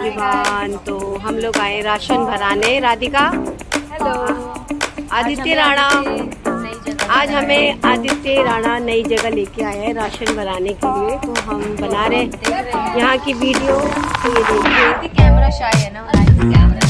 Everyone. तो हम लोग आए राशन भराने। राधिका, हेलो। आदित्य राणा, आज हमें आदित्य राणा नई जगह लेके आया है राशन भराने के लिए। तो हम बना रहे यहाँ की वीडियो। तो ये देखिए, कैमरा शाय है ना, कैमरा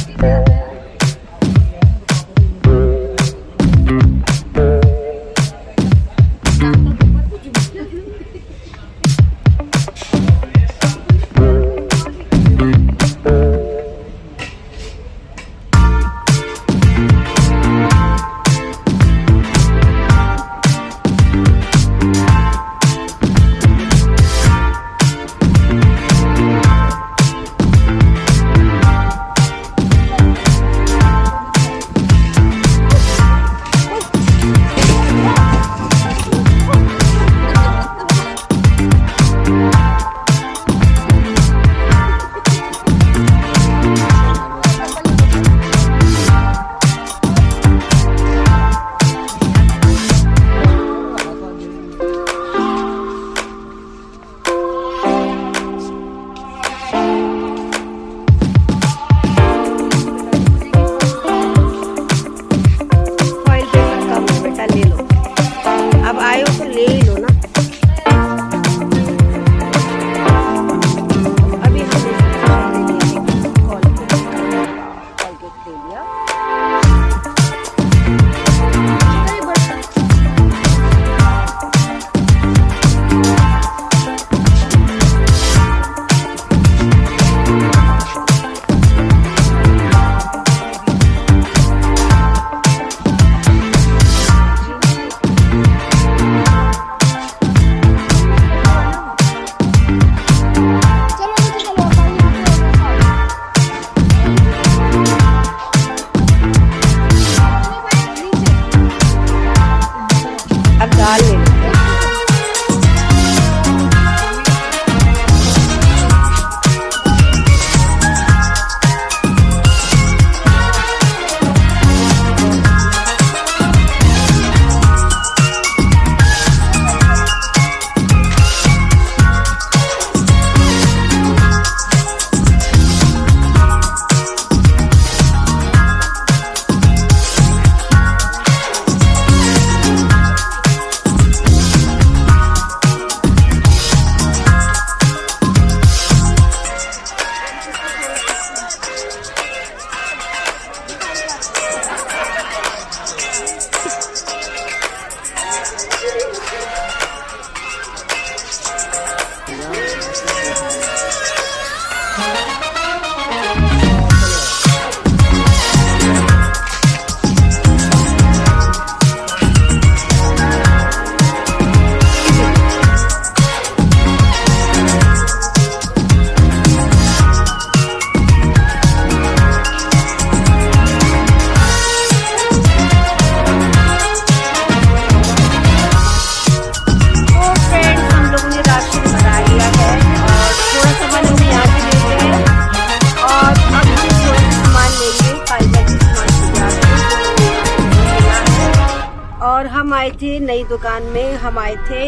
हम आए थे नई दुकान में। हम आए थे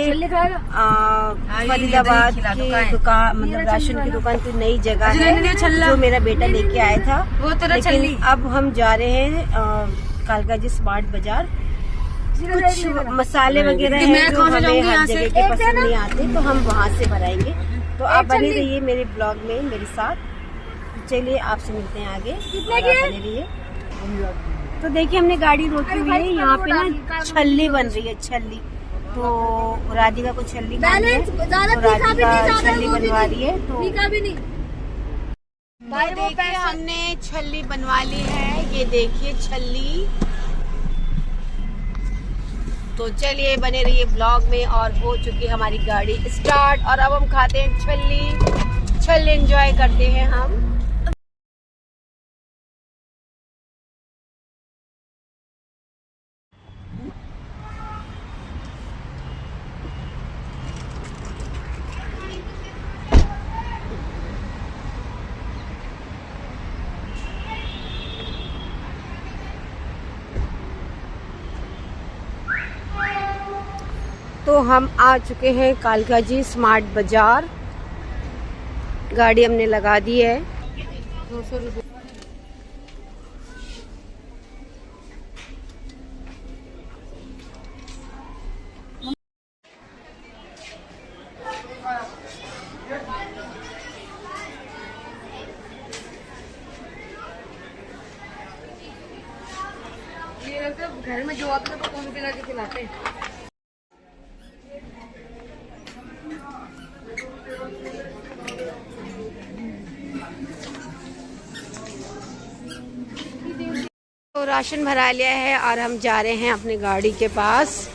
फरीदाबाद की दुकान, मतलब राशन की दुकान की नई जगह है जो मेरा बेटा लेके आया था। लेकिन अब हम जा रहे हैं कालका जी स्मार्ट बाजार। कुछ मसाले वगैरह हैं जो हमें हर जगह के पसंद नहीं आते, तो हम वहाँ से भराएंगे। तो आप बने रहिए मेरे ब्लॉग में मेरे साथ। चलिए आपसे मिलते हैं आगे, बने रहिए। तो देखिए, हमने गाड़ी रोकी हुई है यहाँ पे ना, छल्ली बन रही है, छल्ली। तो राधिका को छल्ली खानी है, तो राधिका छल्ली बनवा रही है। तो देखिए, हमने छल्ली बनवा ली है। ये देखिए छल्ली। तो चलिए बने रहिए ब्लॉग में। और हो चुकी हमारी गाड़ी स्टार्ट, और अब हम खाते हैं छल्ली। छल्ली एंजॉय करते हैं हम। तो हम आ चुके हैं कालका जी स्मार्ट बाजार। गाड़ी हमने लगा दी है। 200 रुपये। ये तो घर में जो आता है तो कौन पिला के खिलाते हैं। तो राशन भरा लिया है और हम जा रहे हैं अपनी गाड़ी के पास।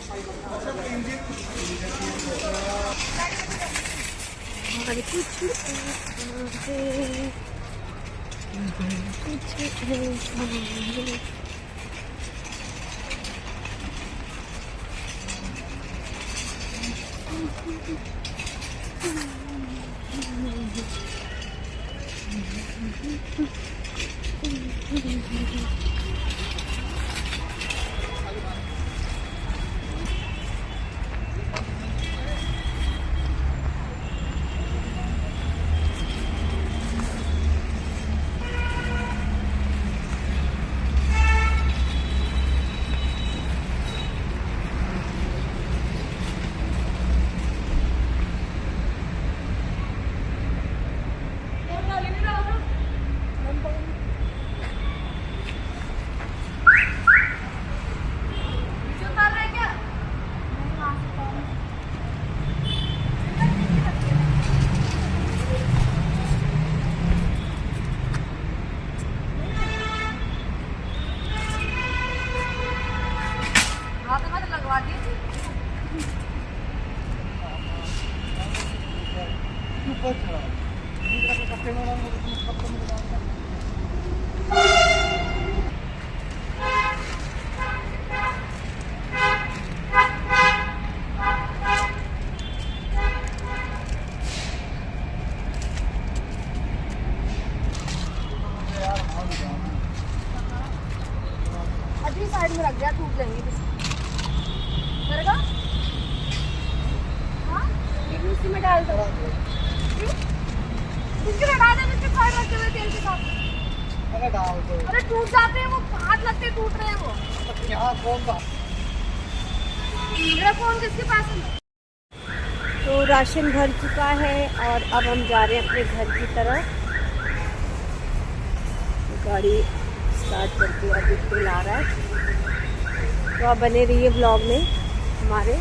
और लगवा दीजिए। अभी साइड में रख दिया, टूट जाएंगे। हाँ? इसी में डाल दो। इसके हटा दे, इसके साइड रखे हुए तेल के साथ। अरे डाल दो। अरे टूट जाते हैं वो, हाथ लगते टूट रहे हैं वो। यहाँ फोन का। मेरा फोन किसके पास है? तो राशन भर चुका है और अब हम जा रहे हैं अपने घर की तरफ। गाड़ी स्टार्ट करके अभी बिल्कुल आ रहा है, तो आप बने रहिए ब्लॉग में हमारे।